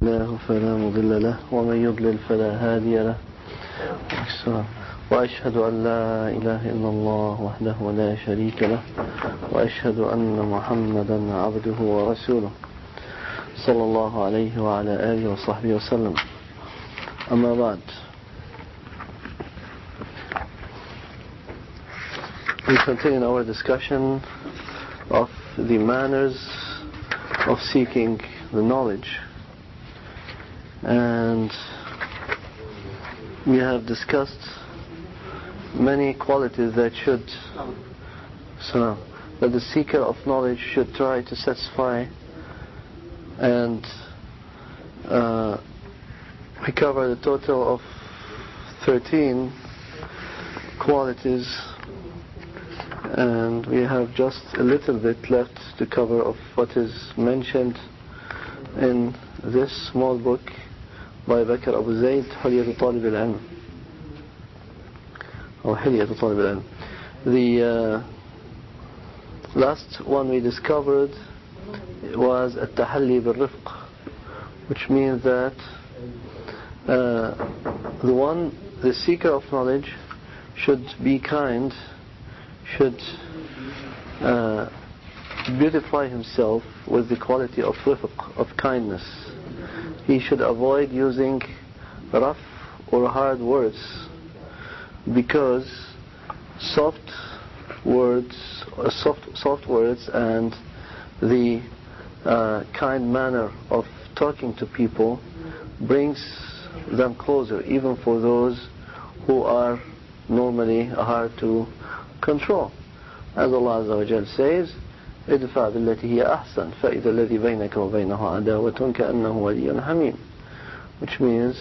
الله فلا مضل له ومن يضلل فلا هادي له وأشهد أن لا إله إلا الله وحده لا شريك له وأشهد أن محمدا عبده ورسوله صلى الله عليه وعلى آله وصحبه وسلم. أما بعد, we continue our discussion of the manners of seeking the knowledge, and we have discussed many qualities that the seeker of knowledge should try to satisfy, and we covered a total of 13 qualities, and we have just a little bit left to cover of what is mentioned in this small book by Bakr Abu Zayd, حلية طالب العلم, or حلية طالب العلم. The last one we discovered was التحلي بالرفق, which means that the seeker of knowledge should be kind, should beautify himself with the quality of rifq, of kindness. He should avoid using rough or hard words, because soft words and the kind manner of talking to people brings them closer, even for those who are normally hard to control. As Allah Azza wa Jal says, ادفع بالتي هي أحسن فإذا الذي بينك وبينه عداوة كأنه ولي حميم, which means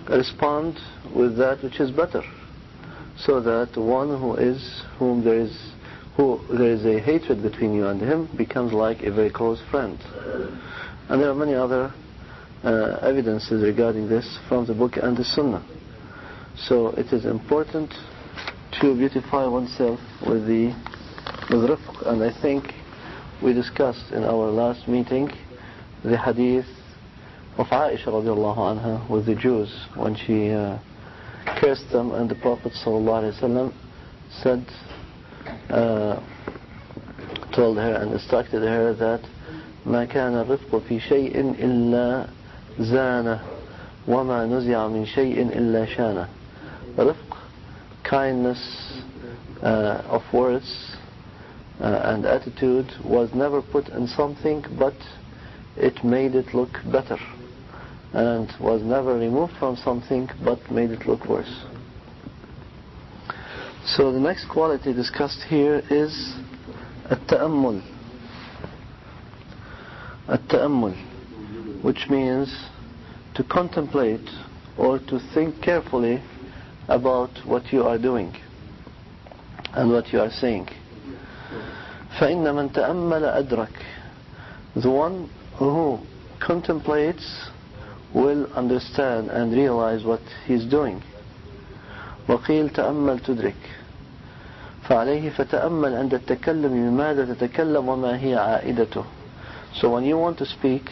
respond with that which is better, so that the one whom there is a hatred between you and him becomes like a very close friend. And there are many other evidences regarding this from the book and the Sunnah. So it is important to beautify oneself with rifq. And I think we discussed in our last meeting the hadith of Aisha radiallahu anha with the Jews, when she cursed them, and the Prophet sallallahu alaihi wasallam said, told her and instructed her that ما كان الرفق في شيء إلا زانه وما نزع من شيء إلا شانه. Rifq, kindness of words and attitude, was never put in something but it made it look better, and was never removed from something but made it look worse. So the next quality discussed here is التأمل, which means to contemplate or to think carefully about what you are doing and what you are saying. فإن من تأمل أدرك, the one who contemplates will understand and realize what he's doing. وقيل تأمل تدرك, فعليه فتأمل عند التكلم بماذا تتكلم وما هي عائدته. So when you want to speak,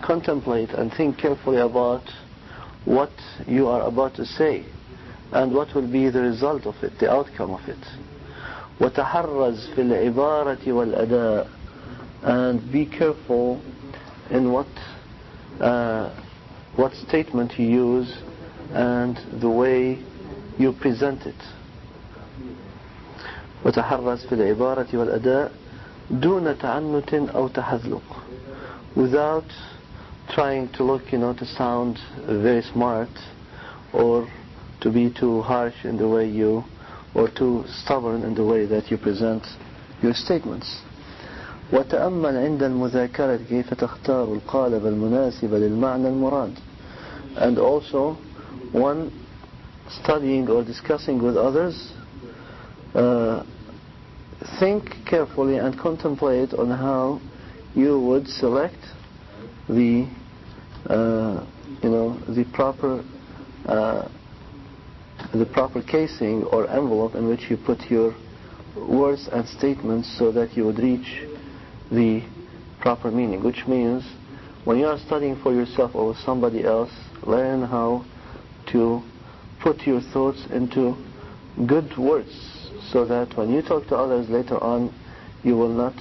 contemplate and think carefully about what you are about to say and what will be the result of it, the outcome of it. وتحرز في العبارة والأداء, and be careful in what statement you use and the way you present it. وتحرز في العبارة والأداء دون تعنت أو تحذلق, without trying to look, to sound very smart, or to be too harsh in the way or too stubborn in the way that you present your statements. وتأمل عند المذاكرة كيف تختار القالب المناسب للمعنى المراد. And also, when studying or discussing with others, think carefully and contemplate on how you would select the proper casing or envelope in which you put your words and statements, so that you would reach the proper meaning, which means when you are studying for yourself or with somebody else, learn how to put your thoughts into good words, so that when you talk to others later on, you will not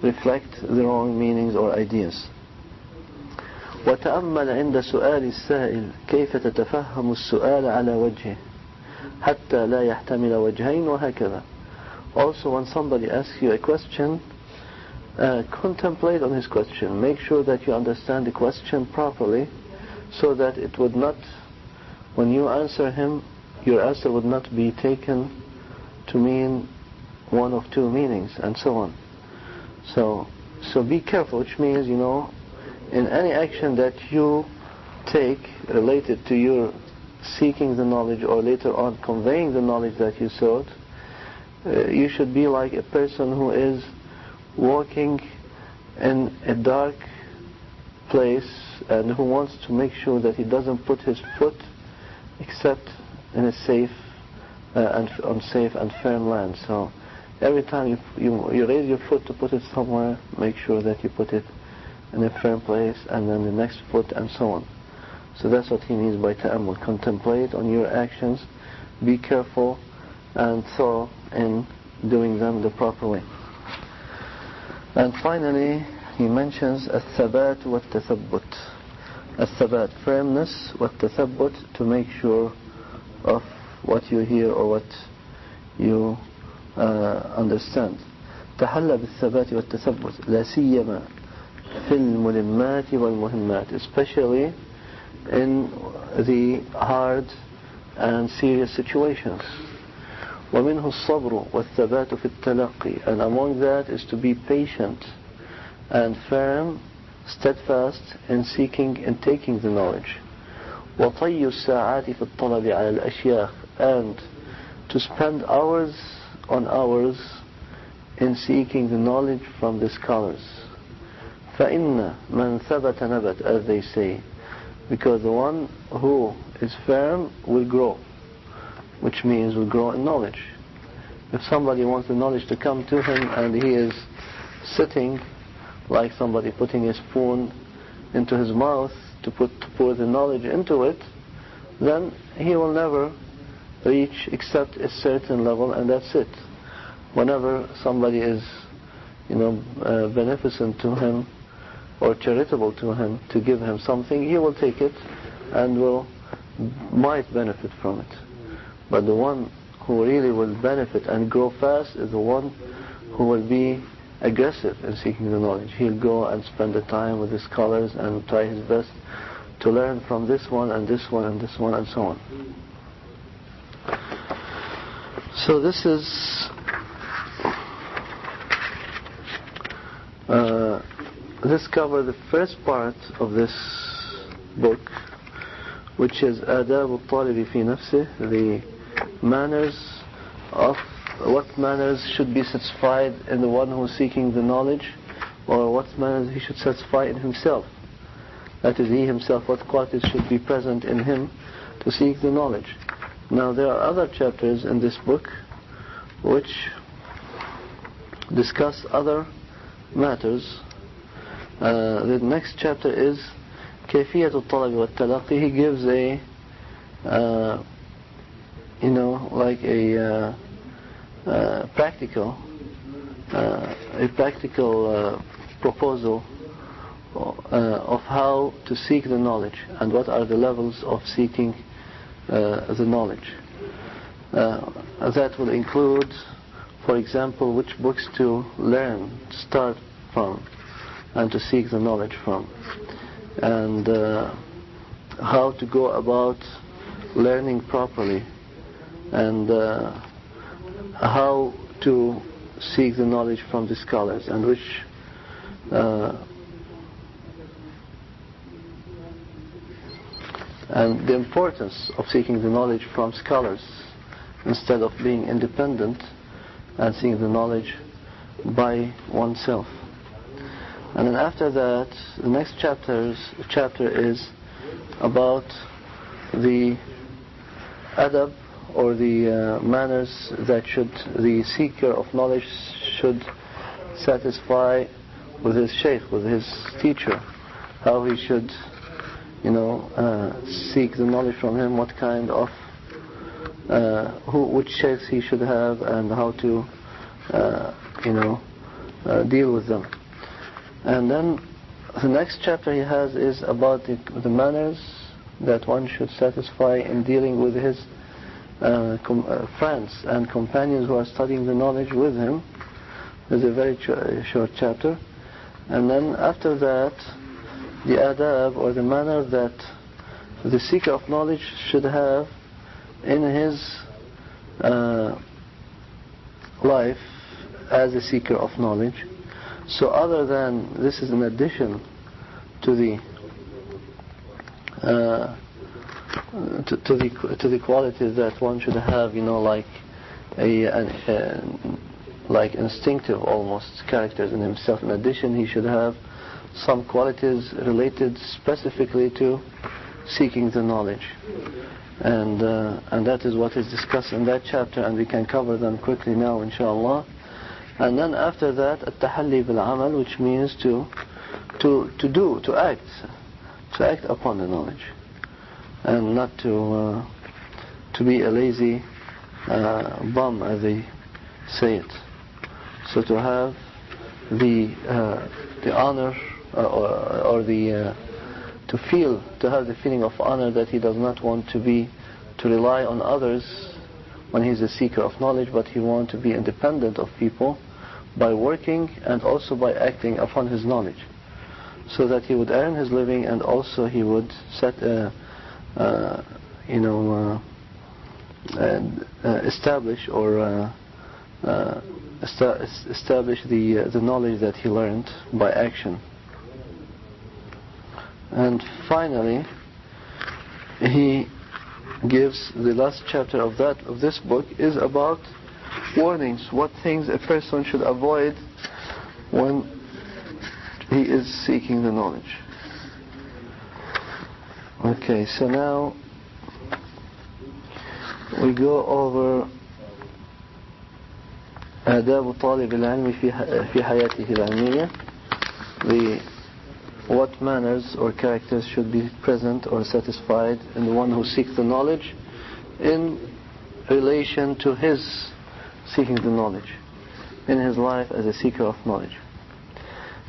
reflect the wrong meanings or ideas. وتأمل عند سؤال السائل كيف تتفهم السؤال على وجهه حتى لا يحتمل وجهين وهكذا. Also, when somebody asks you a question, contemplate on his question. Make sure that you understand the question properly, so that it would not, when you answer him, your answer would not be taken to mean one of two meanings, and so on. So be careful, which means, in any action that you take related to your seeking the knowledge or later on conveying the knowledge that you sought, you should be like a person who is walking in a dark place and who wants to make sure that he doesn't put his foot except in a safe on safe and firm land. So every time you raise your foot to put it somewhere, make sure that you put it in a firm place, and then the next foot, and so on. So that's what he means by ta'ammul. Contemplate on your actions, be careful and thorough in doing them the proper way. And finally, he mentions الثبات والتثبت. الثبات, firmness, والتثبت, to make sure of what you hear or what you understand. تحلى بالثبات والتثبت لا سيما في الملمات والمهمات, especially in the hard and serious situations. ومنه الصبر والثبات في التلقي, and among that is to be patient and firm, steadfast in seeking and taking the knowledge. وطي الساعات في الطلب على الأشياخ, and to spend hours on hours in seeking the knowledge from the scholars. فإن من ثبت نبت, as they say, because the one who is firm will grow, which means will grow in knowledge. If somebody wants the knowledge to come to him and he is sitting like somebody putting a spoon into his mouth to pour the knowledge into it, then he will never reach except a certain level, and that's it. Whenever somebody is beneficent to him or charitable to him to give him something, he will take it and might benefit from it. But the one who really will benefit and grow fast is the one who will be aggressive in seeking the knowledge. He'll go and spend the time with the scholars and try his best to learn from this one and this one and this one and so on. So this is this covers the first part of this book, which is آداب الطالب في نفسه, the manners of what manners should be satisfied in the one who is seeking the knowledge, or what manners he should satisfy in himself. That is, he himself, what qualities should be present in him to seek the knowledge. Now there are other chapters in this book which discuss other matters. The next chapter is كيفية الطلب والتلقي. He gives a practical proposal of how to seek the knowledge and what are the levels of seeking the knowledge. That will include, for example, which books to learn, to start from, and to seek the knowledge from, and how to go about learning properly, and how to seek the knowledge from the scholars, and which and the importance of seeking the knowledge from scholars instead of being independent and seeking the knowledge by oneself. And then after that, the next chapter is about the adab, or the manners that the seeker of knowledge should satisfy his sheikh, with his teacher, how he should, seek the knowledge from him, what kind of, which sheikhs he should have, and how to, deal with them. And then the next chapter he has is about the manners that one should satisfy in dealing with his friends and companions who are studying the knowledge with him. It's a very short chapter. And then after that, the adab, or the manner that the seeker of knowledge should have in his life as a seeker of knowledge. So other than, this is in addition to the to the qualities that one should have, like like instinctive almost characters in himself. In addition, he should have some qualities related specifically to seeking the knowledge, and that is what is discussed in that chapter, and we can cover them quickly now, inshallah. And then after that, at-tahalli bil-amal, which means to act upon the knowledge, and not to be a lazy bum, as they say it. So to have the honor, or to have the feeling of honor that he does not want to rely on others when he's a seeker of knowledge, but he wants to be independent of people by working and also by acting upon his knowledge, so that he would earn his living, and also he would establish the knowledge that he learned by action. And finally, he gives the last chapter of this book is about warnings, what things a person should avoid when he is seeking the knowledge. Okay, so now we go over آداب طالب العلم في حياته العلمية, what manners or characters should be present or satisfied in the one who seeks the knowledge in relation to his seeking the knowledge, in his life as a seeker of knowledge.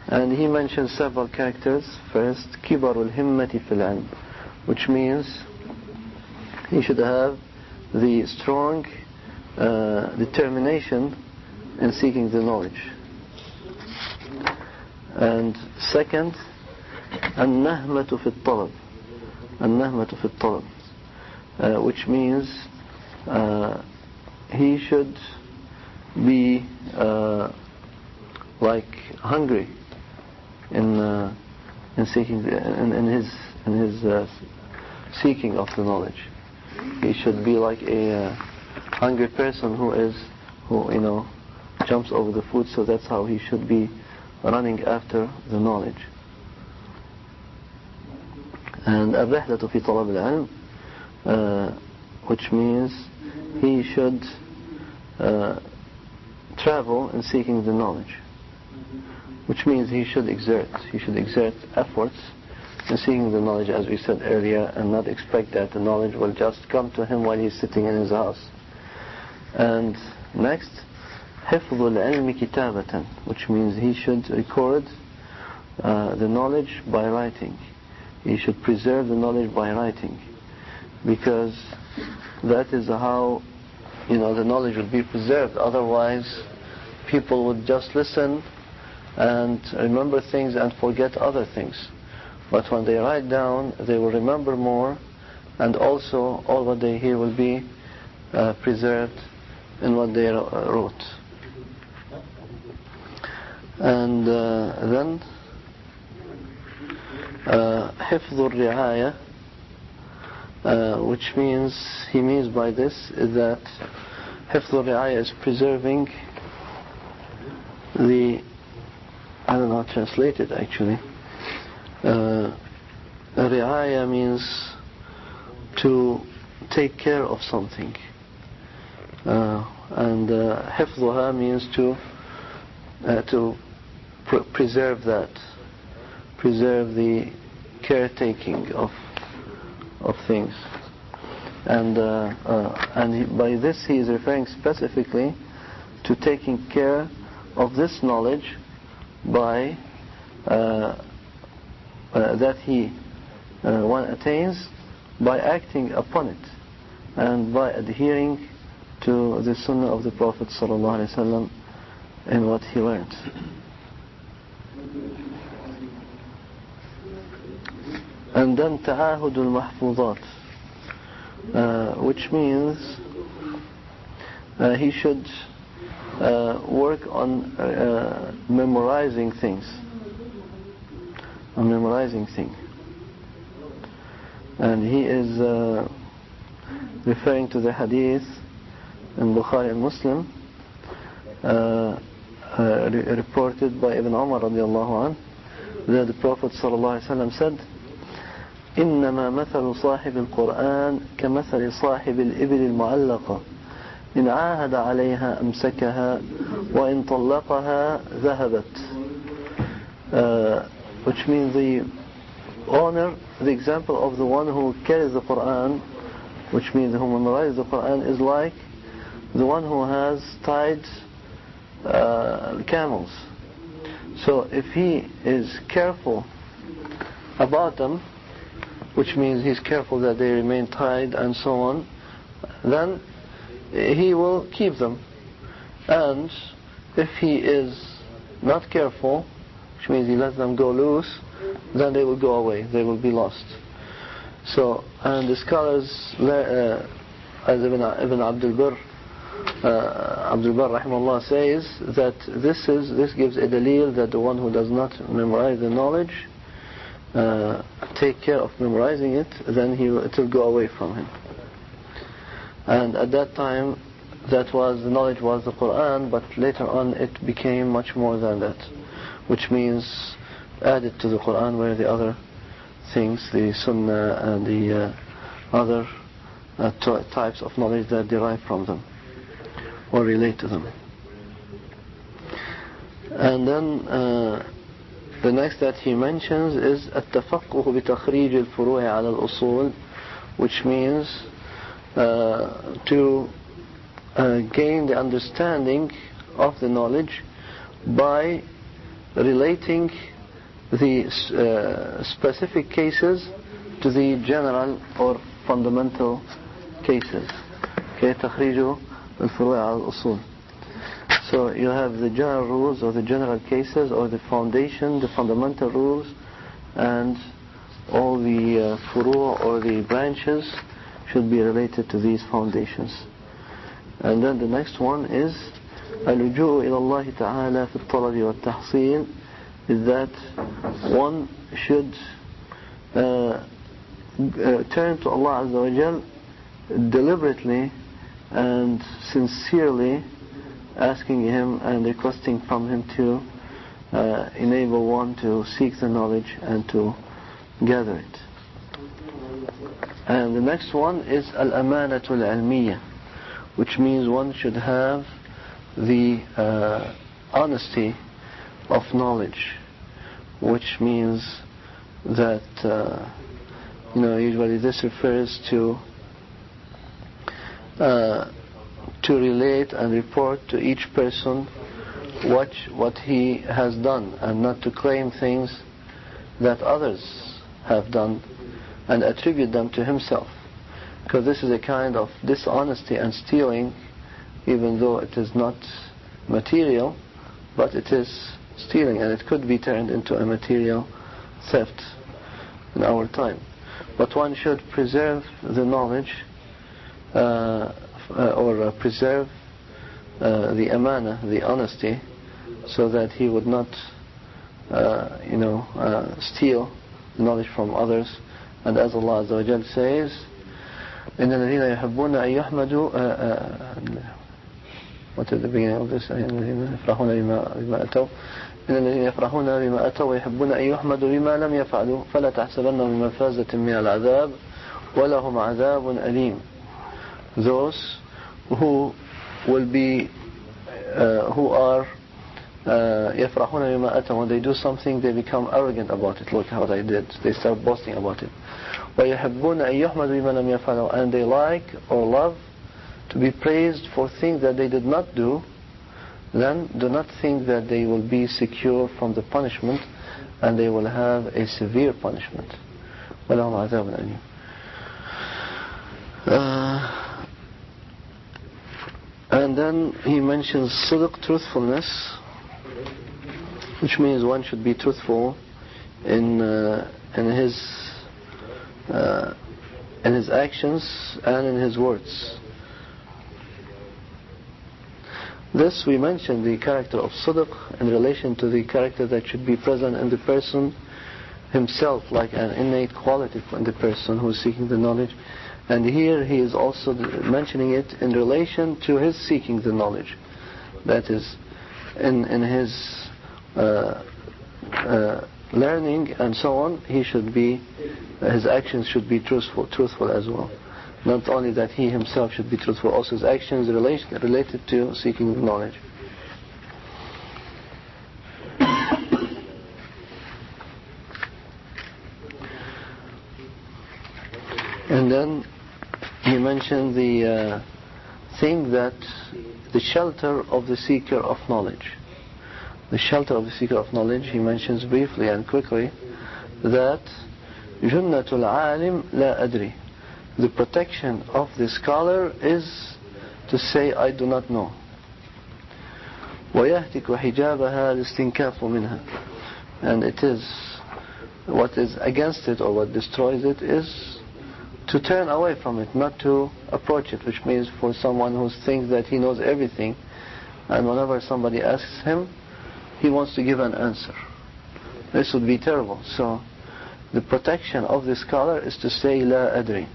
And he mentions several characters. First, كبر الهمة في العلم, which means he should have the strong determination in seeking the knowledge. And second, النهمة في الطلب, النهمة في الطلب, which means he should be like hungry in seeking in his seeking of the knowledge. He should be like a hungry person who jumps over the food. So that's how he should be running after the knowledge. And الرحلة في طلب العلم, which means he should travel in seeking the knowledge, which means he should exert efforts in seeking the knowledge, as we said earlier, and not expect that the knowledge will just come to him while he's sitting in his house. And next, حفظ العلم كتابة, which means he should record the knowledge by writing. He should preserve the knowledge by writing, because that is how the knowledge will be preserved. Otherwise, people would just listen and remember things and forget other things. But when they write down, they will remember more, and also all what they hear will be preserved in what they wrote. And then حفظ الرعاية, which means, he means by this is that حفظ الرعاية is preserving I don't know how to translate it actually. Ri'aya means to take care of something, and حفظها means to preserve that, preserve the caretaking of things. And by this he is referring specifically to taking care of this knowledge by that one attains by acting upon it and by adhering to the sunnah of the Prophet ﷺ in what he learned. And then ta'ahud al-mahfuzat, which means he should work on memorizing things. And he is referring to the hadith in Bukhari and Muslim reported by Ibn Umar radiallahu anh, that the Prophet sallallahu alaihi wasallam said, إنما مثل صاحب القرآن كمثل صاحب الإبل المعلقة إن عاهد عليها أمسكها وإن طلقها ذهبت. Which means the example of the one who carries the Qur'an, which means who memorizes the Qur'an, is like the one who has tied camels. So if he is careful about them, which means he's careful that they remain tied and so on, then he will keep them. And if he is not careful, which means he lets them go loose, then they will go away, they will be lost. So, and the scholars, as Ibn Abdul Barr rahimahullah says, that this gives a dalil that the one who does not memorize the knowledge, take care of memorizing it, then it will go away from him. And at that time, the knowledge was the Qur'an, but later on it became much more than that, which means added to the Qur'an were the other things, the Sunnah and the other types of knowledge that derive from them or relate to them. And then the next that he mentions is التفقه بتخريج الفروع على الأصول, which means to gain the understanding of the knowledge by relating the specific cases to the general or fundamental cases. Okay, تخريج الفروع على الأصول. So you have the general rules or the general cases or the foundation, the fundamental rules, and all the furu' or the branches should be related to these foundations. And then the next one is اللجوء إلى الله تعالى في الطلب والتحصيل, is that one should turn to Allah Azza wa Jal deliberately and sincerely, asking Him and requesting from Him to enable one to seek the knowledge and to gather it. And the next one is al-amanatul ilmiyya, which means one should have the honesty of knowledge, which means that usually this refers to relate and report to each person what he has done, and not to claim things that others have done and attribute them to himself, because this is a kind of dishonesty and stealing, even though it is not material, but it is stealing, and it could be turned into a material theft in our time. But one should preserve the knowledge or preserve the amana, the honesty, so that he would not steal knowledge from others. And as Allah Azza wa Jal says, إِنَّ الَّذِينَ يُحِبُّونَ أَن يُحْمَدُوا what is the beginning of this? إِنَّ الَّذِينَ يَفْرَحُونَ بِمَا أَتَوْا إِنَّ الَّذِينَ يَفْرَحُونَ بِمَا أَتَوْا وَيُحِبُّونَ أَن يُحْمَدُوا بِمَا لَمْ يَفْعَلُوا فَلَا تَحْسَبَنَّهُمْ بِمَفَازَةٍ مِنَ الْعَذَابِ وَلَهُمْ عَذَابٌ أَلِيمٌ. Those who will be who are يَفْرَحُونَ بِمَا أَتَوْا. When they do something, they become arrogant about it. Look how they did. They start boasting about it. وَيَحِبُّونَ أَن يُحْمَدُوا بِمَا لَمْ يَفْعَلُوا. And they like or love to be praised for things that they did not do. Then do not think that they will be secure from the punishment, and they will have a severe punishment. وَلَهُمْ عَذَابٌ أَلِيمٌ. And then he mentions sidq, truthfulness, which means one should be truthful in his actions and in his words. This we mentioned the character of sidq in relation to the character that should be present in the person himself, like an innate quality in the person who is seeking the knowledge. And here he is also mentioning it in relation to his seeking the knowledge. That is, in his learning and so on, his actions should be truthful as well. Not only that he himself should be truthful, also his actions related to seeking the knowledge. And then he mentioned the thing that the shelter of the seeker of knowledge. The shelter of the seeker of knowledge, he mentions briefly and quickly that جُنَّةُ الْعَالِمِ لَا أَدْرِي. The protection of the scholar is to say, I do not know. وَيَهْتِكُ حِجَابَهَا الْإِسْتِنْكَافُ مِنْهَا. And it is, what is against it or what destroys it is to turn away from it, not to approach it, which means for someone who thinks that he knows everything, and whenever somebody asks him, he wants to give an answer. This would be terrible. So the protection of the scholar is to say, لا أدري.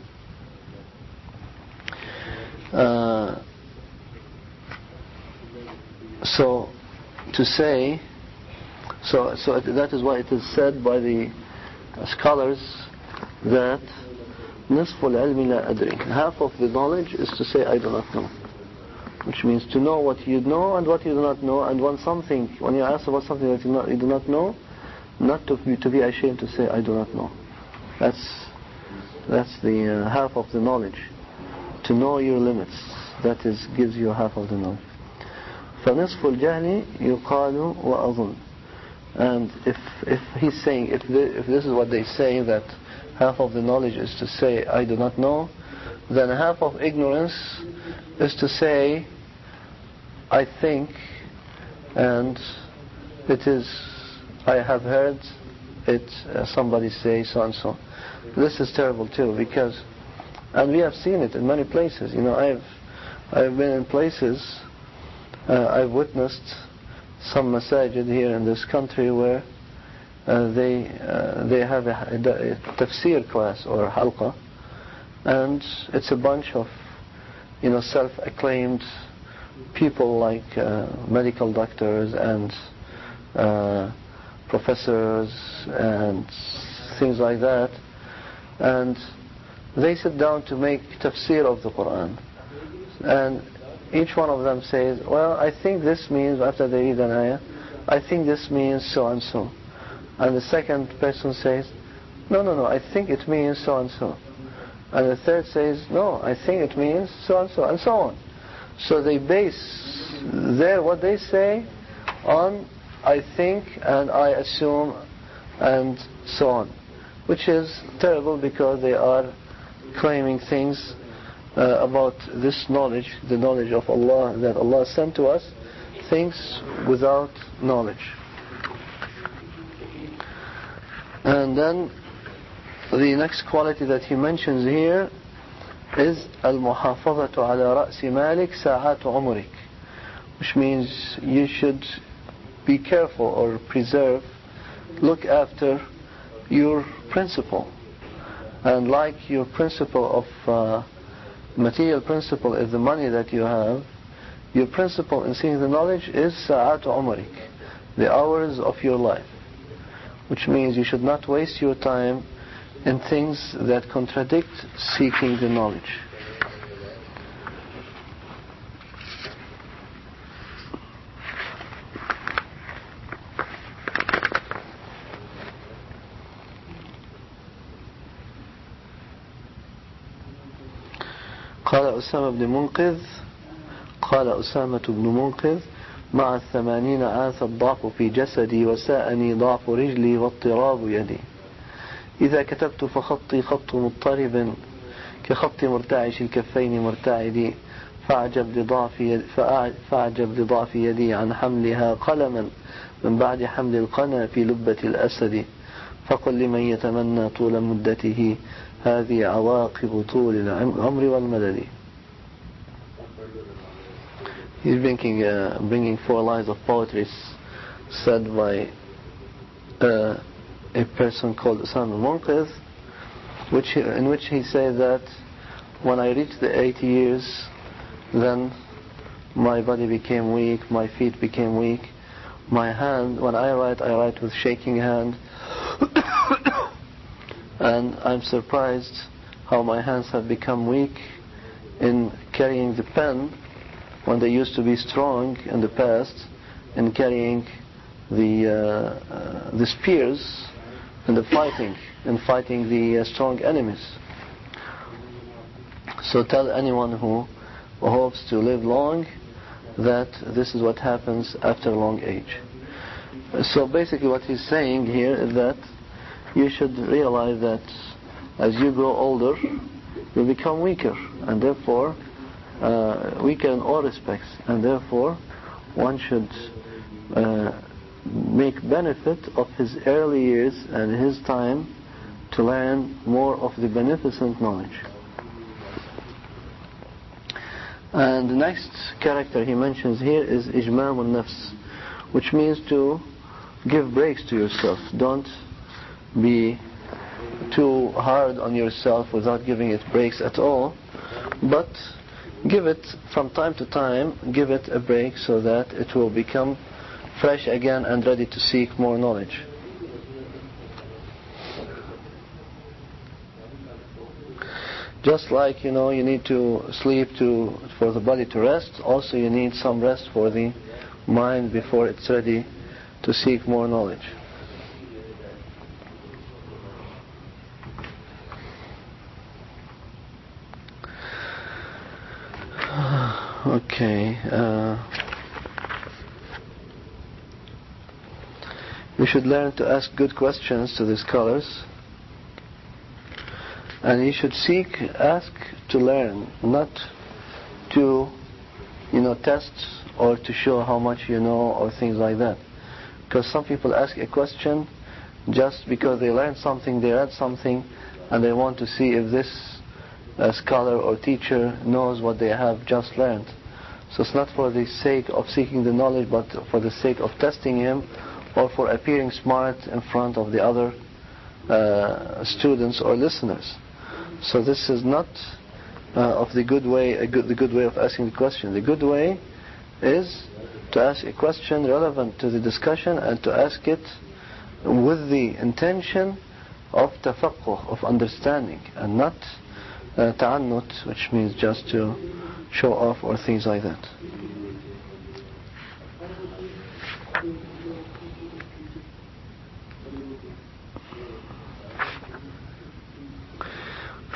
So to say, so that is why it is said by the scholars that نصف العلم لا أدري. Half of the knowledge is to say I do not know, which means to know what you know and what you do not know. And when you ask about something that you do not know, not to be ashamed to say I do not know. That's the half of the knowledge. To know your limits, that gives you half of the knowledge. فنصف الجهل يقال وأظن. And if he's saying, if this is what they say, that half of the knowledge is to say I do not know, then half of ignorance is to say I think, and it is, I have heard it, somebody say so and so. This is terrible too, because, and we have seen it in many places. You know, I've been in places, I've witnessed some masajid here in this country where they have a tafsir class or halqa, and it's a bunch of, you know, self-acclaimed people like medical doctors and professors and things like that, and they sit down to make tafsir of the Qur'an, and each one of them says, well, I think this means, after they read an ayah, I think this means so and so. And the second person says, no, I think it means so and so. And the third says, no, I think it means so and so, and so on. So they base what they say on I think and I assume and so on, which is terrible, because they are claiming things about this knowledge, the knowledge of Allah that Allah sent to us, things without knowledge. And then the next quality that he mentions here is al-muhafazatu ala ra'si malik sa'at umrik, which means you should be careful or preserve, look after your principle. And like your principle of material principle is the money that you have, your principle in seeking the knowledge is sa'at umrik, the hours of your life, which means you should not waste your time in things that contradict seeking the knowledge. قال أسامة بن منقذ قال أسامة بن منقذ مع 80 عاث الضعف في جسدي وساءني ضعف رجلي واضطراب يدي إذا كتبت فخطي خط مضطرب كخط مرتعش الكفين مرتعدي فأعجب لضعف يدي عن حملها قلما من بعد حمل القنا في لبة الأسد فقل لمن يتمنى طول مدته هذه عواقب طول العمر والمدد. He's bringing 4 lines of poetry said by a person called Usama Munqidh, in which he said that when I reached the 80 years, then my body became weak, my feet became weak, my hand, when I write with shaking hand, and I'm surprised how my hands have become weak in carrying the pen when they used to be strong in the past, in carrying the spears in the fighting the strong enemies. So tell anyone who hopes to live long that this is what happens after long age. So basically what he's saying here is that you should realize that as you grow older, you become weaker, and therefore weaker in all respects, and therefore one should make benefit of his early years and his time to learn more of the beneficent knowledge. And the next character he mentions here is Ijmam al-Nafs, which means to give breaks to yourself. Don't be too hard on yourself without giving it breaks at all, but give it from time to time, give it a break so that it will become fresh again and ready to seek more knowledge. Just like, you need to sleep for the body to rest, also you need some rest for the mind before it's ready to seek more knowledge. Okay. We should learn to ask good questions to the scholars, and you should ask to learn, not to test or to show how much you know or things like that. Because some people ask a question just because they learned something, they read something, and they want to see if this scholar or teacher knows what they have just learned. So it's not for the sake of seeking the knowledge, but for the sake of testing him or for appearing smart in front of the other students or listeners. So this is not of the good way of asking the question. The good way is to ask a question relevant to the discussion and to ask it with the intention of tafaqquh, of understanding, and not ta'annut, which means just to show off or things like that.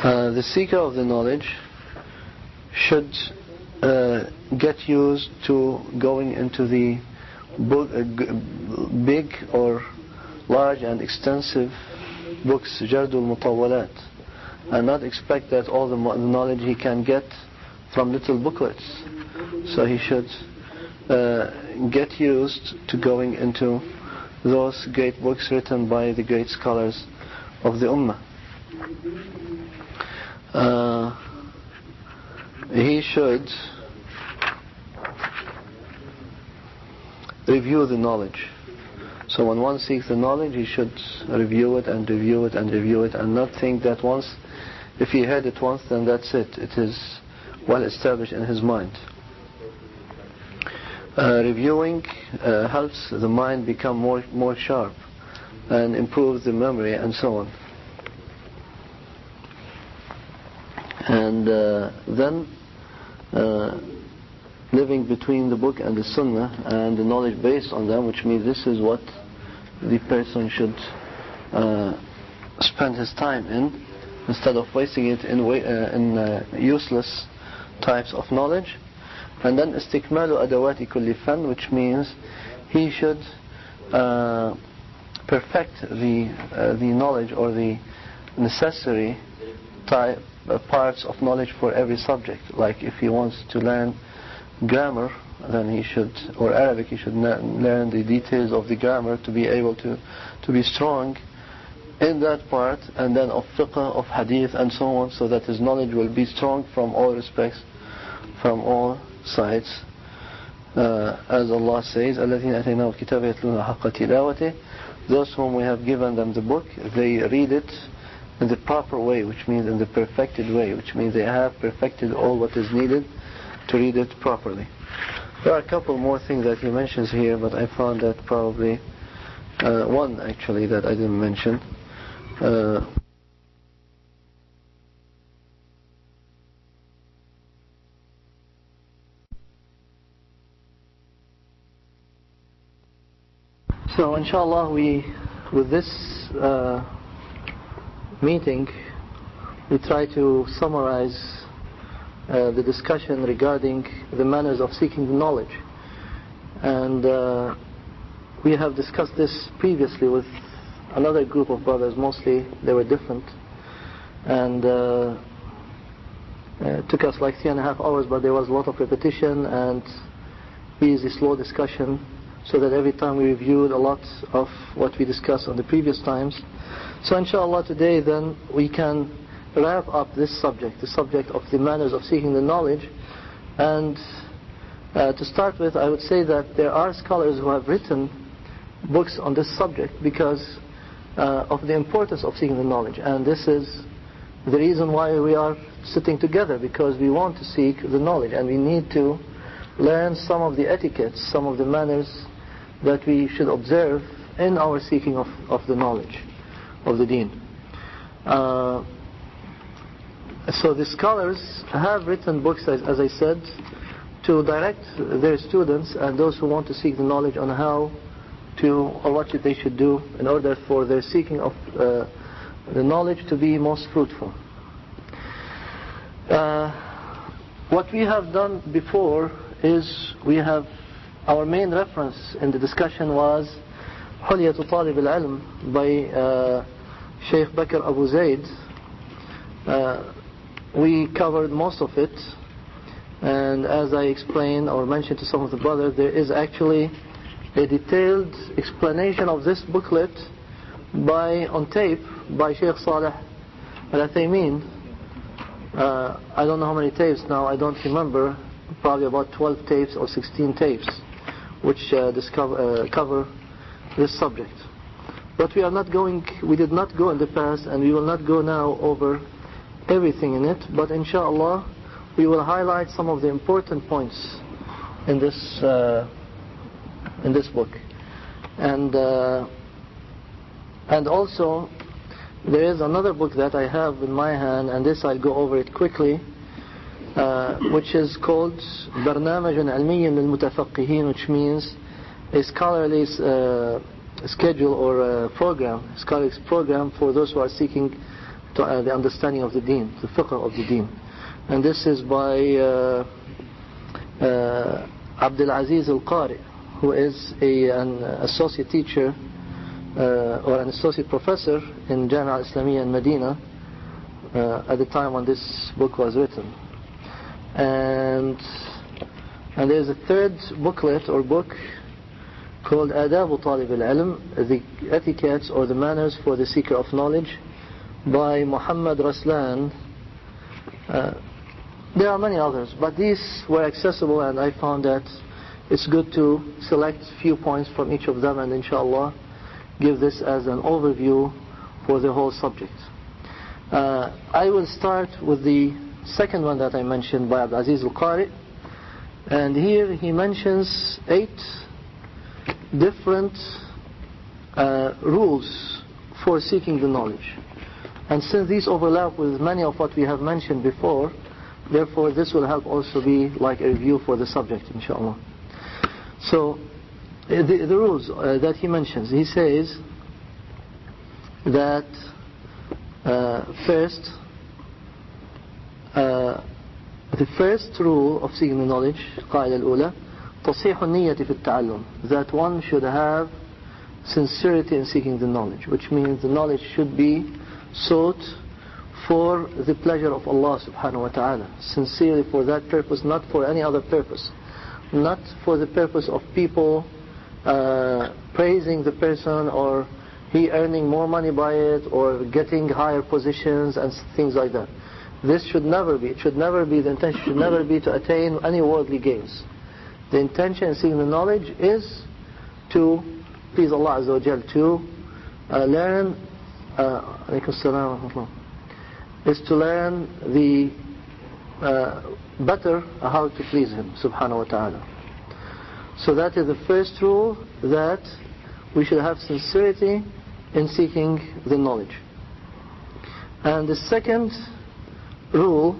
The seeker of the knowledge should get used to going into the big or large and extensive books, Jardul Mutawwalat, and not expect that all the knowledge he can get from little booklets. So he should get used to going into those great books written by the great scholars of the Ummah. He should review the knowledge. So when one seeks the knowledge, he should review it and review it and review it, and not think that once, if he heard it once, then that's it. It is well established in his mind. Reviewing helps the mind become more sharp and improves the memory and so on. And then living between the book and the sunnah and the knowledge based on them, which means this is what the person should spend his time in, instead of wasting it in useless types of knowledge. And then استكمال أدوات كل فن, which means he should perfect the knowledge or the necessary parts of knowledge for every subject. Like if he wants to learn grammar, then he should, or Arabic, he should learn the details of the grammar to be able to be strong in that part, and then of fiqh, of hadith, and so on, so that his knowledge will be strong from all respects, from all sides. As Allah says, الَّذِينَ أَتَيْنَاهُمُ الْكِتَابَ يَتْلُونَ حَقَّ تِلَاوَتِهِ, those whom we have given them the book, they read it in the proper way, which means in the perfected way, which means they have perfected all what is needed to read it properly. There are a couple more things that he mentions here, but I found that probably one actually that I didn't mention. So inshallah, with this meeting, we try to summarize the discussion regarding the manners of seeking knowledge. And we have discussed this previously with another group of brothers. Mostly they were different, and it took us like 3.5 hours, but there was a lot of repetition and easy, slow discussion, so that every time we reviewed a lot of what we discussed on the previous times. So inshallah today then we can wrap up this subject, the subject of the manners of seeking the knowledge. And to start with, I would say that there are scholars who have written books on this subject because of the importance of seeking the knowledge. And this is the reason why we are sitting together, because we want to seek the knowledge, and we need to learn some of the etiquettes, some of the manners that we should observe in our seeking of the knowledge of the deen. So the scholars have written books, as I said, to direct their students and those who want to seek the knowledge on how to, or what they should do in order for their seeking of the knowledge to be most fruitful. What we have done before is our main reference in the discussion was حلية طالب العلم by Sheikh Bakr Abu Zaid. We covered most of it, and as I explained or mentioned to some of the brothers, there is actually a detailed explanation of this booklet on tape by Sheikh Saleh Al-Uthaymeen. I don't know how many tapes now, I don't remember, probably about 12 tapes or 16 tapes which cover this subject. But we did not go in the past, and we will not go now over everything in it, but inshallah we will highlight some of the important points in this book. And also there is another book that I have in my hand, and this I'll go over it quickly, which is called برنامج علمي للمتفقهين, which means a scholarly schedule or program, scholarly program for those who are seeking the understanding of the deen, the fiqh of the deen. And this is by Abdul Aziz Al-Qari, who is an associate teacher or an associate professor in Jamia Al-Islamiyya in Medina at the time when this book was written. And there's a third booklet or book called Adabu Talib al-Ilm, the etiquettes or the manners for the seeker of knowledge, by Muhammad Raslan. There are many others, but these were accessible, and I found that it's good to select a few points from each of them and inshallah give this as an overview for the whole subject. I will start with the second one that I mentioned by Abdul Aziz Al-Qari, and here he mentions 8 different rules for seeking the knowledge. And since these overlap with many of what we have mentioned before, therefore this will help also be like a review for the subject, inshallah. So the rules that he mentions, he says that first, the first rule of seeking the knowledge, قاعدة الأولى, تصحيح النية في التعلم, that one should have sincerity in seeking the knowledge, which means the knowledge should be sought for the pleasure of Allah subhanahu wa ta'ala, sincerely for that purpose, not for any other purpose, not for the purpose of people praising the person, or he earning more money by it, or getting higher positions and things like that. This should never be. It should never be. The intention should never be to attain any worldly gains. The intention in seeking the knowledge is to please Allah Azza wa Jal, to learn is to learn the better how to please Him subhanahu wa ta'ala. So that is the first rule, that we should have sincerity in seeking the knowledge. And the second rule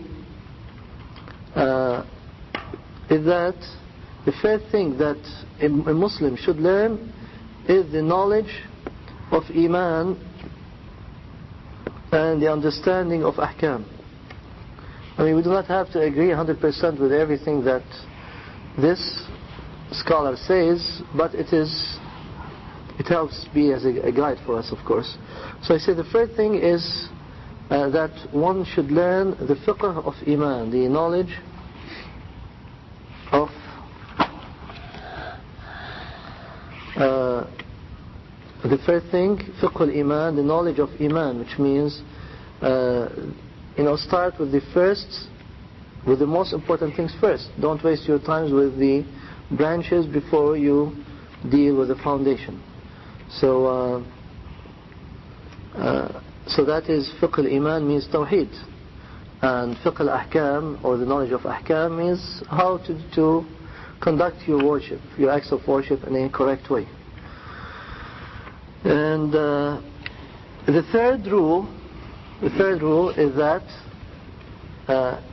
is that the first thing that a Muslim should learn is the knowledge of Iman and the understanding of Ahkam. I mean, we do not have to agree 100% with everything that this scholar says, but it helps be as a guide for us, of course. So I say the first thing is that one should learn the fiqh of Iman, the knowledge of the first thing, fiqh al-Iman, the knowledge of Iman, which means start with the most important things first. Don't waste your time with the branches before you deal with the foundation. So that is fiqh al-Iman, means Tawheed. And fiqh al-Ahkam, or the knowledge of Ahkam, means how to conduct your worship, your acts of worship in a correct way. And the third rule is that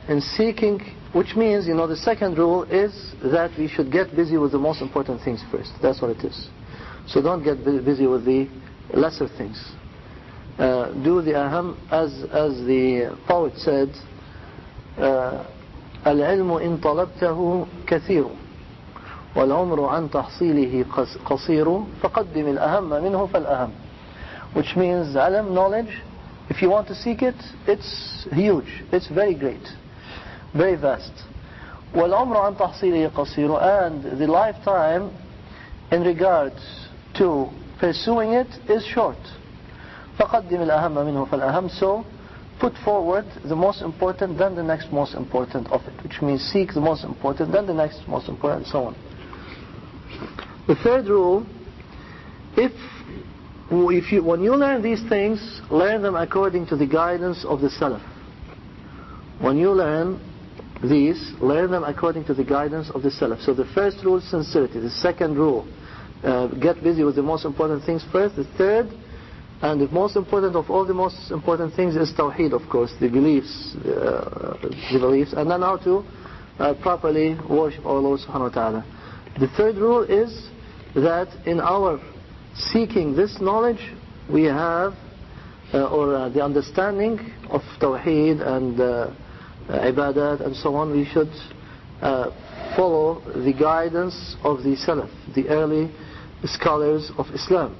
in seeking, which means, the second rule is that we should get busy with the most important things first. That's what it is. So don't get busy with the lesser things. Do the aham, as the poet said, العلم إن طلبته كثير والعمر عن تحصيله قصير فقدم الأهم منه فالأهم. Which means ilm, knowledge, if you want to seek it, it's huge, it's very great, very vast. وَالْعُمْرُ عَنْ تَحْصِيلِهِ قَصِيرٌ, and the lifetime in regards to pursuing it is short. فَقَدِّمِ الْأَهَمَّ مِنْهُ فَالْأَهَمُ, so put forward the most important, then the next most important of it, which means seek the most important, then the next most important, and so on. The third rule, when you learn these things, learn them according to the guidance of the Salaf. When you learn these, learn them according to the guidance of the Salaf. So the first rule is sincerity. The second rule, get busy with the most important things first. The third, and the most important of all the most important things, is Tawheed, of course, the beliefs, and then how to properly worship Allah subhanahu wa ta'ala. The third rule is that in our seeking this knowledge, we have the understanding of Tawheed and Ibadat and so on, we should follow the guidance of the Salaf, the early scholars of Islam.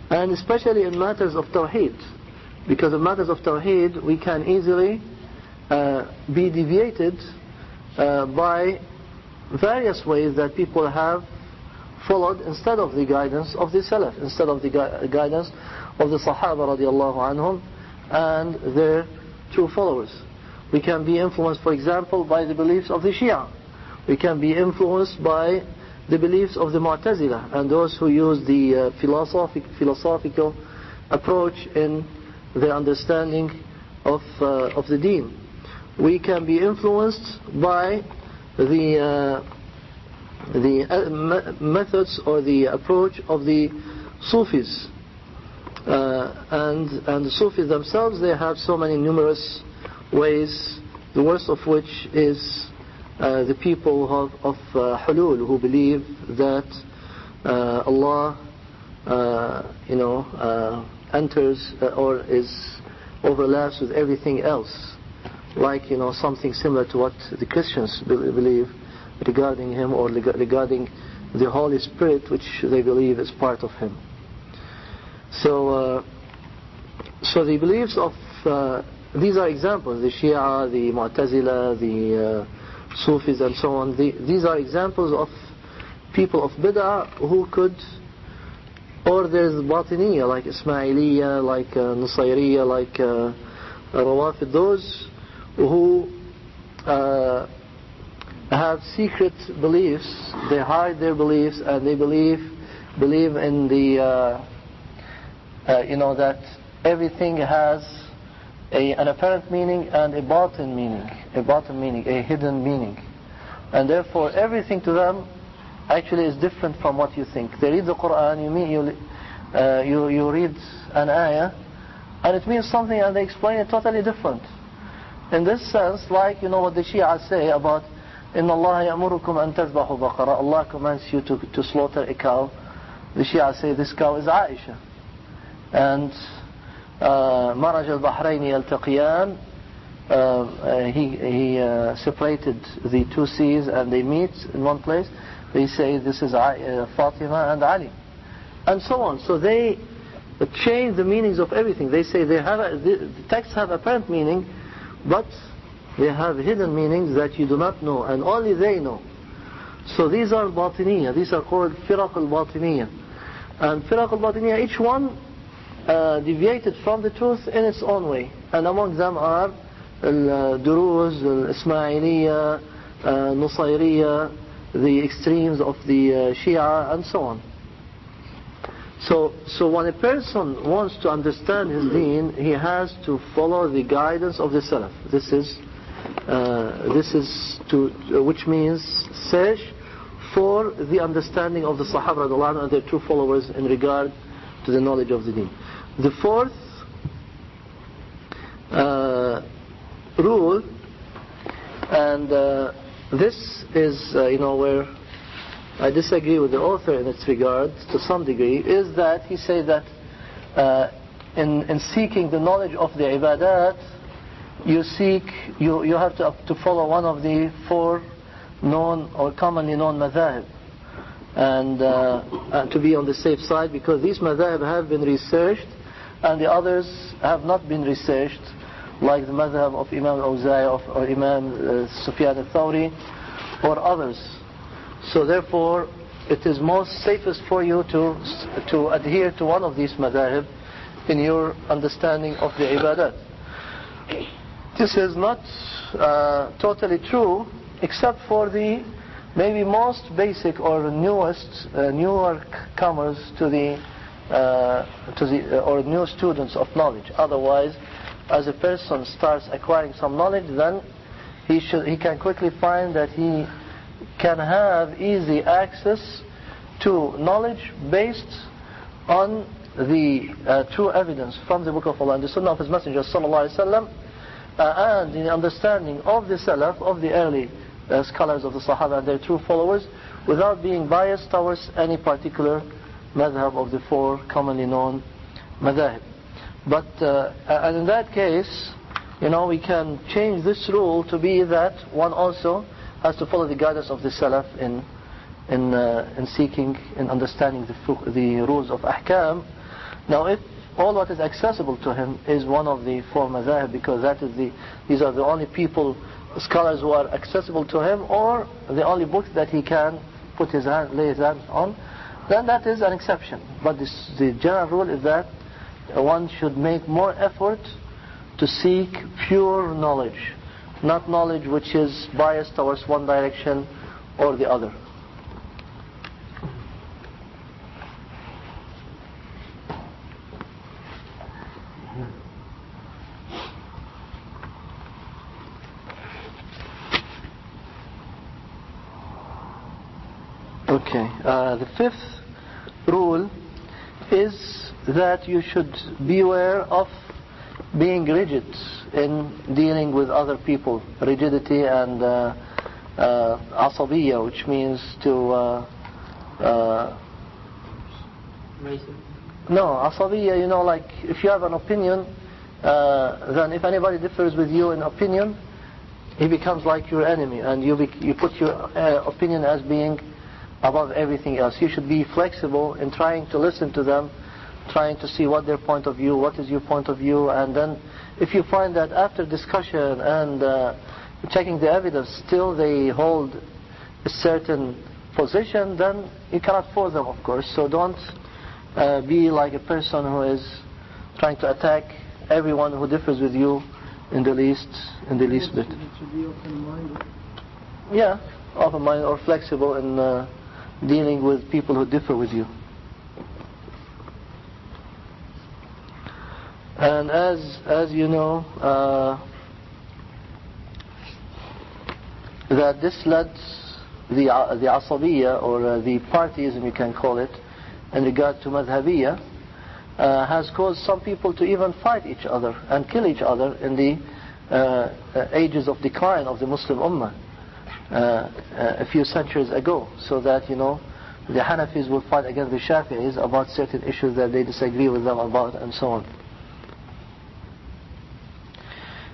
And especially in matters of Tawheed, because in matters of Tawheed we can easily be deviated by various ways that people have followed instead of the guidance of the Salaf, instead of the guidance of the Sahaba radiallahu anhum and their true followers. We can be influenced, for example, by the beliefs of the Shia. We can be influenced by the beliefs of the Mu'tazila and those who use the philosophical approach in their understanding of the deen. We can be influenced by the methods or the approach of the Sufis, and the Sufis themselves, they have so many numerous ways, the worst of which is the people of hulul, who believe that Allah enters or overlaps with everything else. like something similar to what the Christians believe regarding him, or regarding the Holy Spirit, which they believe is part of him. So the beliefs of these are examples. The Shia, the Mu'tazila, the Sufis, and so on. These are examples of people of Bid'ah who could. Or there's Batiniya, like Ismailiyya, like Nusayriyya, like Rawafid, those who have secret beliefs. They hide their beliefs, and they believe in the that everything has an apparent meaning and a batin meaning, a hidden meaning, and therefore everything to them actually is different from what you think. They read the Qur'an, you read an ayah, and it means something, and they explain it totally different. In this sense, like what the Shia say about إِنَّ اللَّهَ يَأْمُرُكُمْ أَن تَذْبَحُوا بَقَرَةً, Allah commands you to slaughter a cow. The Shia say this cow is Aisha. And مَرَجَ الْبَحْرَيْنِ يَلْتَقِيَانِ, he separated the two seas and they meet in one place. They say this is Fatima and Ali, and so on. So they change the meanings of everything. They say the texts have apparent meaning, but they have hidden meanings that you do not know, and only they know. So these are Batiniyya. These are called Firaq al-Batiniyya. And Firaq al-Batiniyya, each one deviated from the truth in its own way. And among them are Duruz, Ismailiyya, Nusayriyya, the extremes of the Shia, and so on. So when a person wants to understand his deen, he has to follow the guidance of the Salaf. This is which means search for the understanding of the Sahaba radhiyallahu anhu and their true followers in regard to the knowledge of the deen. The fourth rule, and this is where I disagree with the author in its regard to some degree, is that he said that in seeking the knowledge of the ibadat, you have to follow one of the four known or commonly known madhahib, and to be on the safe side, because these madhahib have been researched and the others have not been researched, like the madhab of Imam al-Awza'i or Imam Sufyan al-Thawri or others. So therefore it is most safest for you to adhere to one of these madhahib in your understanding of the ibadat. This is not totally true, except for the maybe most basic or newer comers to the or new students of knowledge. Otherwise, as a person starts acquiring some knowledge, then he can quickly find that he can have easy access to knowledge based on the true evidence from the Book of Allah and the Sunnah of His Messenger sallallahu alaihi wasallam, and in the understanding of the Salaf, of the early scholars of the Sahaba and their true followers, without being biased towards any particular madhab of the four commonly known madhahib. But and in that case, we can change this rule to be that one also has to follow the guidance of the Salaf in seeking and understanding the rules of ahkam. Now, if all what is accessible to him is one of the four madhahib, because these are the only scholars who are accessible to him, or the only books that he can lay his hands on, then that is an exception. But the general rule is that one should make more effort to seek pure knowledge, not knowledge which is biased towards one direction or the other. Okay, the fifth rule is that you should beware of being rigid in dealing with other people. Rigidity and asabiyya, which means to no, asabiyya, like if you have an opinion then if anybody differs with you in opinion, he becomes like your enemy, and you put your opinion as being above everything else. You should be flexible in trying to listen to them, trying to see what their point of view, what is your point of view, and then if you find that after discussion and checking the evidence, still they hold a certain position, then you cannot force them, of course. So don't be like a person who is trying to attack everyone who differs with you in the least bit. To be open-minded. Yeah, open-minded or flexible in dealing with people who differ with you. And as you know, that this led the asabiyya, or the partyism you can call it, in regard to madhabiyya, has caused some people to even fight each other and kill each other in the ages of decline of the Muslim Ummah a few centuries ago. So that, you know, the Hanafis will fight against the Shafi'is about certain issues that they disagree with them about, and so on.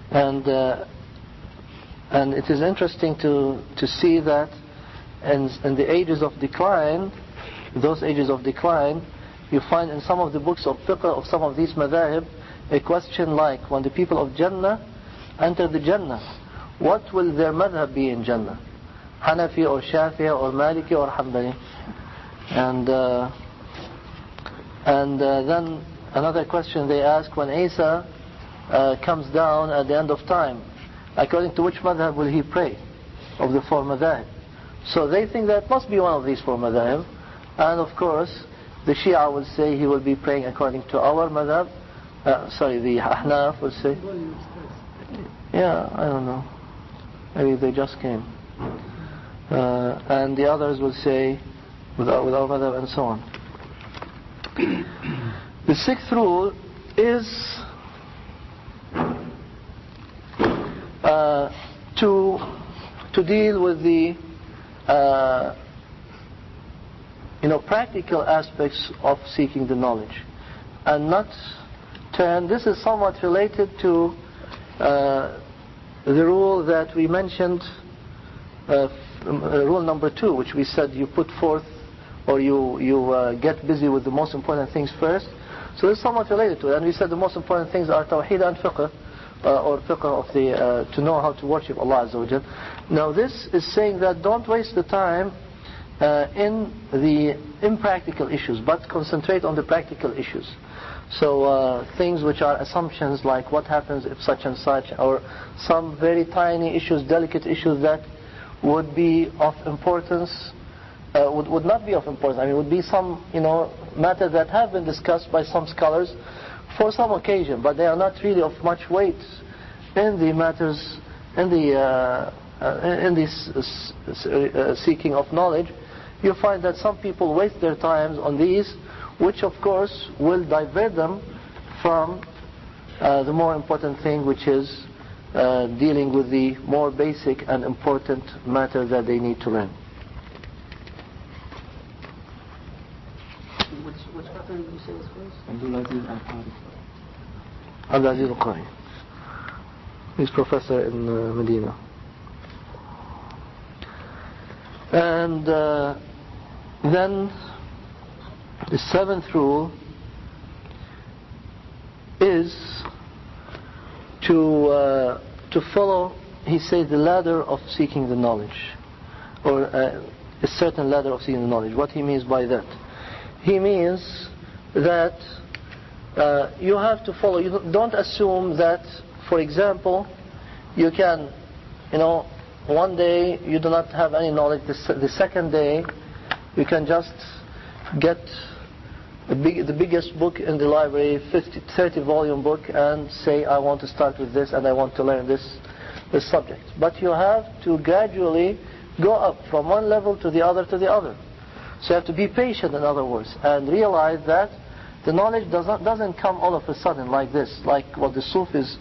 And it is interesting to see that in the ages of decline, those ages of decline, you find in some of the books of fiqh of some of these madhahib a question like, when the people of Jannah enter the Jannah, what will their madhab be in Jannah? Hanafi or Shafi'i or Maliki or Hanbali? And then another question they ask, when Isa comes down at the end of time, according to which madhab will he pray of the four madhahib? So they think that must be one of these four madhahib, and of course the Shia will say he will be praying according to our madhab. The Ahnaf will say, yeah, I don't know, maybe they just came, and the others will say with our madhab, and so on. The sixth rule is to deal with the practical aspects of seeking the knowledge, and not turn. This is somewhat related to the rule that we mentioned, rule number 2, which we said you put forth, or you get busy with the most important things first. So this is somewhat related to it, and we said the most important things are tawheed and fiqh, or fiqh of the to know how to worship Allah Azza wa Jal. Now this is saying that don't waste the time in the impractical issues, but concentrate on the practical issues. So things which are assumptions, like what happens if such and such, or some very tiny issues, delicate issues that would be of importance, would not be of importance. I mean, would be some matters that have been discussed by some scholars for some occasion, but they are not really of much weight in the matters, in the seeking of knowledge. You find that some people waste their times on these, which of course will divert them from the more important thing, which is dealing with the more basic and important matter that they need to learn. Which chapter did you say was first? Abdul-Aziz al-Qari. He's professor in Medina. And then the seventh rule is to follow, he says, the ladder of seeking the knowledge, or a certain ladder of seeking the knowledge. What he means by that? He means that you have to follow. You don't assume that, for example, you can, one day you do not have any knowledge. The second day you can just get the biggest book in the library, 30 volume book, and say, I want to start with this and I want to learn this subject. But you have to gradually go up from one level to the other to the other. So you have to be patient, in other words, and realize that the knowledge doesn't come all of a sudden like this, like what the Sufis,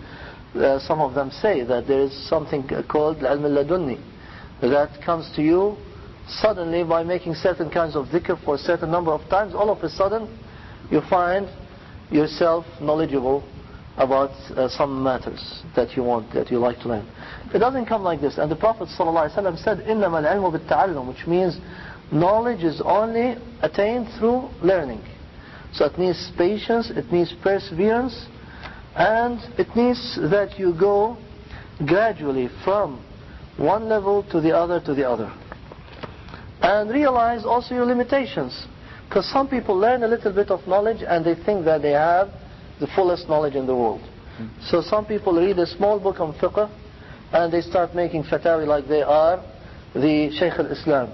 some of them say, that there is something called al-ilm al-ladunni that comes to you suddenly by making certain kinds of dhikr for a certain number of times. All of a sudden you find yourself knowledgeable about some matters that you want, that you like to learn. It doesn't come like this. And the Prophet ﷺ said, إِنَّمَا الْعِلْمُ بِالتَّعَلُّمُ, which means knowledge is only attained through learning. So it needs patience, it needs perseverance, and it needs that you go gradually from one level to the other to the other. And realize also your limitations. Because some people learn a little bit of knowledge and they think that they have the fullest knowledge in the world. So some people read a small book on fiqh and they start making fatawi like they are the Shaykh al-Islam.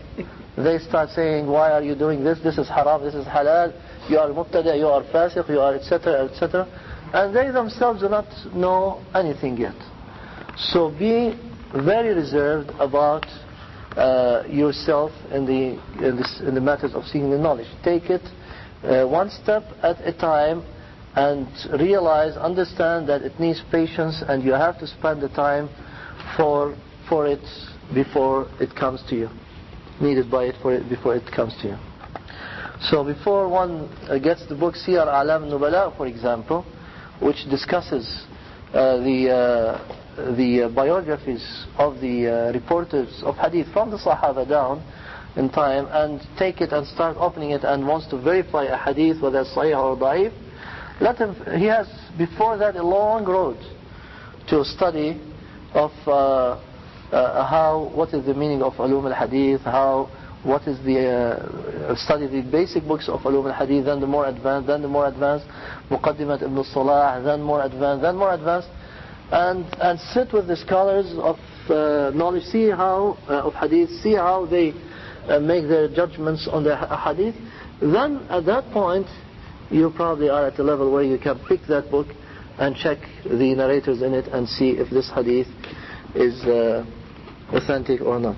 They start saying, why are you doing this? This is haram, this is halal, you are mubtada, you are fasiq, you are etc. etc. And they themselves do not know anything yet. So be very reserved about yourself in the matters of seeking the knowledge. Take it one step at a time and realize, understand that it needs patience and you have to spend the time for it before it comes to you. Needed by it for it before it comes to you. So before one gets the book Siyar A'lam Nubala, for example, which discusses the biographies of the reporters of hadith from the Sahaba down in time, and take it and start opening it and wants to verify a hadith whether it's sahih or da'if, he has before that a long road to study of what is the meaning of ulum al-hadith, what is the study the basic books of ulum al-hadith, then the more advanced, Muqaddimat ibn Salah, then more advanced, and sit with the scholars of knowledge, see how of hadith, see how they make their judgments on the hadith. Then at that point you probably are at a level where you can pick that book and check the narrators in it and see if this hadith is authentic or not.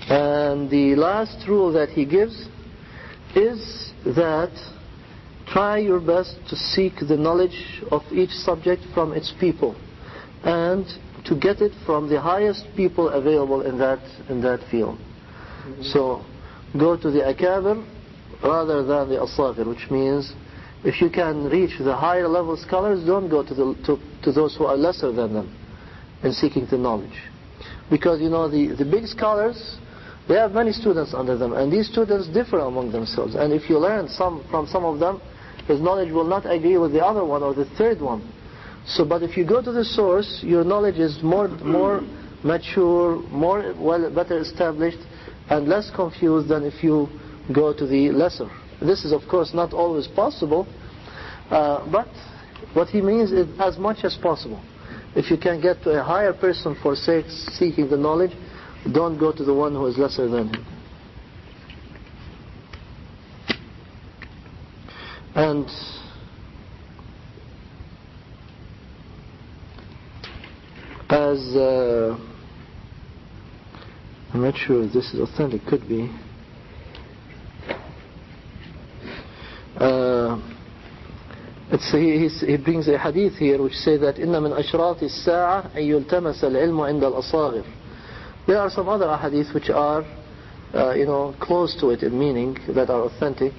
And the last rule that he gives is that try your best to seek the knowledge of each subject from its people and to get it from the highest people available in that field. So go to the akabir rather than the asagir, which means if you can reach the higher level scholars, don't go to those who are lesser than them in seeking the knowledge. Because the big scholars, they have many students under them, and these students differ among themselves. And if you learn from some of them, his knowledge will not agree with the other one or the third one. So, but if you go to the source, your knowledge is more mature, better established, and less confused than if you go to the lesser. This is of course not always possible, but what he means is as much as possible. If you can get to a higher person for seeking the knowledge, don't go to the one who is lesser than him. And as I'm not sure if this is authentic, could be. He brings a hadith here which says that إِنَّ مِنْ أَشْرَاطِ السَّاعَةِ أَن يُلْتَمَسَ الْعِلْمُ عِنْدَ الْأَصَاغِرِ. There are some other hadiths which are close to it in meaning, that are authentic.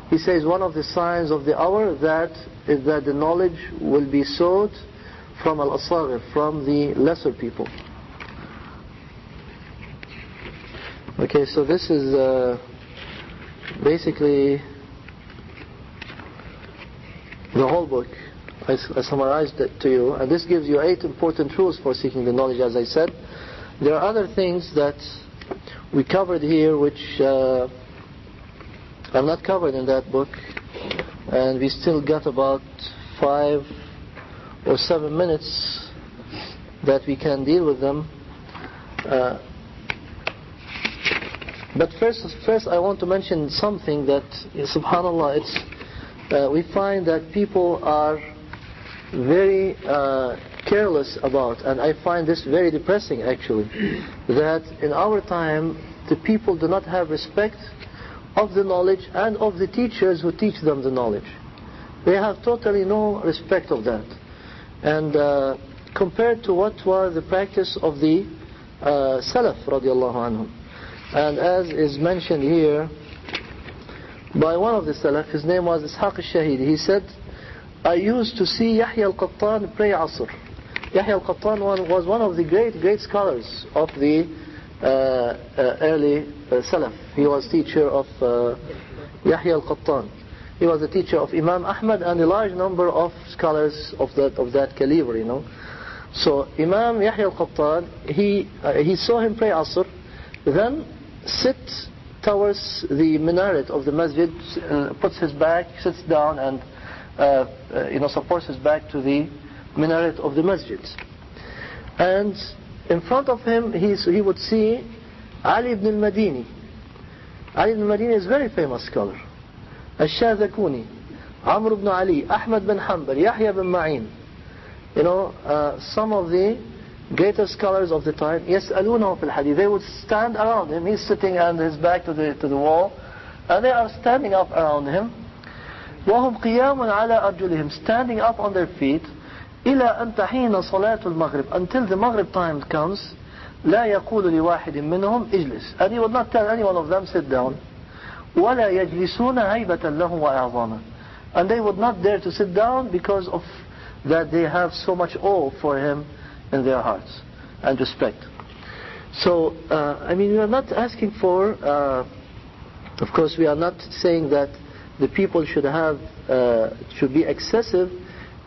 He says one of the signs of the hour is that the knowledge will be sought from al-asagir, from the lesser people. Okay, so this is basically the whole book. I summarized it to you, and this gives you 8 important rules for seeking the knowledge, as I said. There are other things that we covered here which are not covered in that book, and we still got about 5 or 7 minutes that we can deal with them. But first I want to mention something that, subhanallah, we find that people are very careless about, and I find this very depressing actually, that in our time the people do not have respect of the knowledge and of the teachers who teach them the knowledge. They have totally no respect of that. And compared to what was the practice of the Salaf radiallahu anhum. And as is mentioned here, by one of the Salaf. His name was Ishaq al-Shahidi. He said, I used to see Yahya al-Qattan pray Asr. Yahya al-Qattan was one of the great scholars of the early Salaf. He was teacher of Yahya al-Qattan. He was the teacher of Imam Ahmad and a large number of scholars of that caliber, you know. So Imam Yahya al-Qattan, he saw him pray Asr, then sit towards the minaret of the masjid, puts his back, sits down and supports his back to the minaret of the masjid. And in front of him, he would see Ali ibn al-Madini. Ali ibn al-Madini is a very famous scholar. Al-Shazakuni, Amr ibn Ali, Ahmad bin Hanbal, Yahya bin Ma'in. You know, some of the greatest scholars of the time, يسألونه في الحديث. They would stand around him. He's sitting and his back to the wall, and they are standing up around him. وهم قيام على أرجلهم, standing up on their feet. إلى أن تحين صلاة المغرب, until the Maghrib time comes. لا يقول لواحد منهم اجلس, and he would not tell any one of them sit down. ولا يجلسون هيبة له وإعظاما, and they would not dare to sit down because of that they have so much awe for him in their hearts and respect. So we are not asking for of course we are not saying that the people should be excessive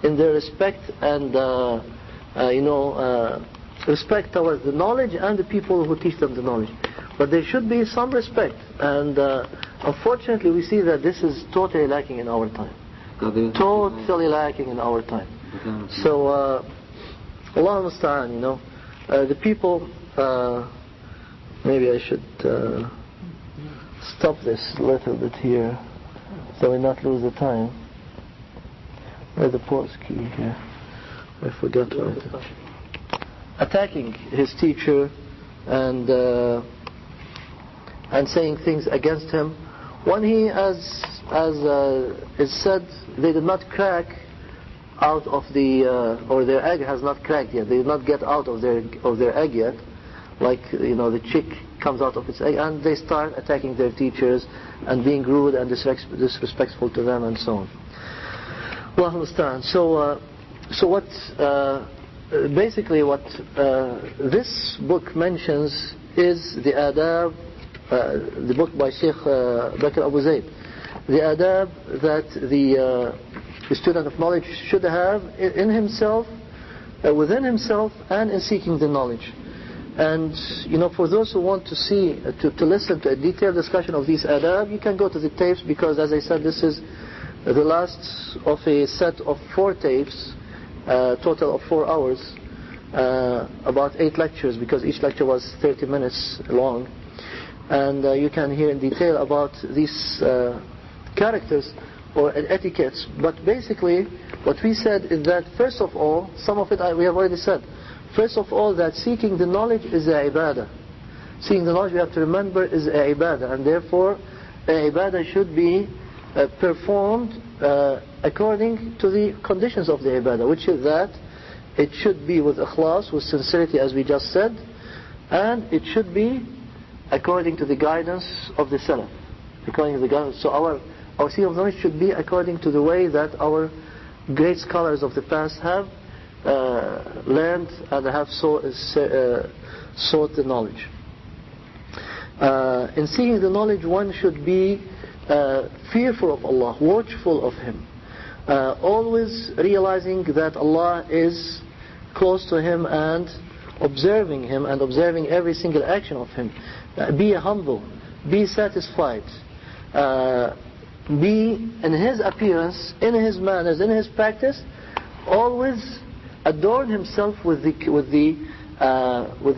in their respect and respect towards the knowledge and the people who teach them the knowledge, but there should be some respect, and unfortunately we see that this is totally lacking in our time. Totally lacking in our time. So Allah musta'an, the people, maybe I should stop this a little bit here so we not lose the time. Where's the pause key here? I forgot where it is. Attacking his teacher and saying things against him when he, as is said, they did not crack out of the or their egg has not cracked yet. They did not get out of their egg yet, like the chick comes out of its egg, and they start attacking their teachers and being rude and disrespectful to them and so on. Allah understand. So what basically what this book mentions is the adab, the book by Sheikh Bakr Abu Zayd, the adab that the student of knowledge should have in himself, within himself, and in seeking the knowledge. And for those who want to see, to listen to a detailed discussion of these adab, you can go to the tapes, because as I said, this is the last of a set of 4 tapes, total of 4 hours, about 8 lectures, because each lecture was 30 minutes long. And you can hear in detail about these characters or etiquettes. But basically, what we said is that first of all, some of it we have already said. First of all, that seeking the knowledge is a ibadah. Seeking the knowledge, we have to remember, is a ibadah, and therefore a ibadah should be performed according to the conditions of the ibadah, which is that it should be with ikhlas, with sincerity, as we just said, and it should be according to the guidance of the Salaf. According to the guidance. So our seeking of knowledge should be according to the way that our great scholars of the past have learned and have sought the knowledge. In seeking the knowledge, one should be fearful of Allah, watchful of Him, always realizing that Allah is close to him and observing him and observing every single action of him. Be humble, be satisfied, be in his appearance, in his manners, in his practice, always adorn himself with the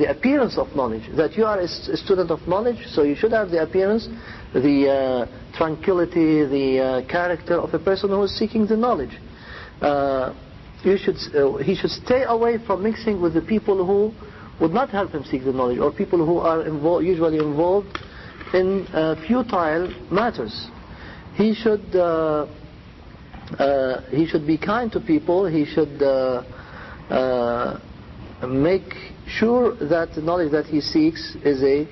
appearance of knowledge. That you are a student of knowledge, so you should have the appearance, the tranquility, the character of a person who is seeking the knowledge. He should stay away from mixing with the people who would not help him seek the knowledge, or people who are usually involved in futile matters. He should be kind to people. He should make sure that the knowledge that he seeks is a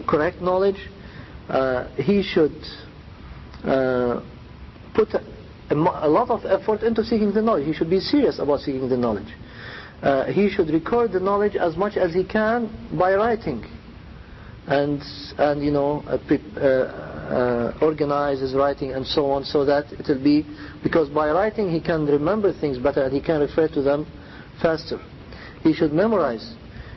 correct knowledge. He should put a lot of effort into seeking the knowledge. He should be serious about seeking the knowledge. He should record the knowledge as much as he can by writing, and you know, organize his writing and so on, so that it will be, because by writing he can remember things better and he can refer to them faster. He should memorize.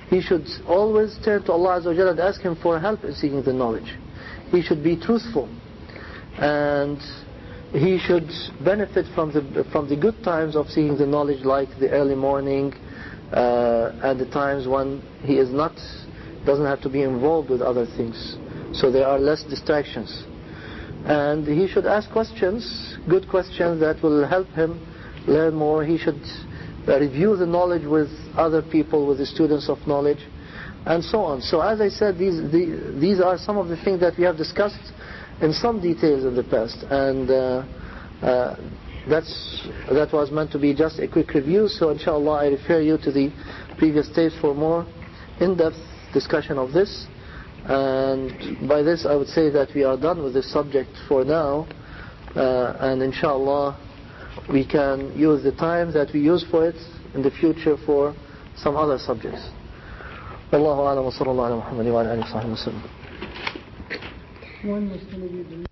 He should always turn to Allah Azza wa Jalla and ask Him for help in seeking the knowledge. He should be truthful, and he should benefit from the good times of seeking the knowledge, like the early morning and the times when he doesn't have to be involved with other things, so there are less distractions. And he should ask questions, good questions that will help him learn more. He should review the knowledge with other people, with the students of knowledge, and so on. So as I said, these are some of the things that we have discussed in some details in the past, and that was meant to be just a quick review. So inshallah I refer you to the previous tapes for more in-depth discussion of this. And by this I would say that we are done with this subject for now, and inshallah we can use the time that we use for it in the future for some other subjects. Wallahu a'lam wa sallallahu ala Muhammad wa ala alihi wa sahbihi wa sallam. One was going to be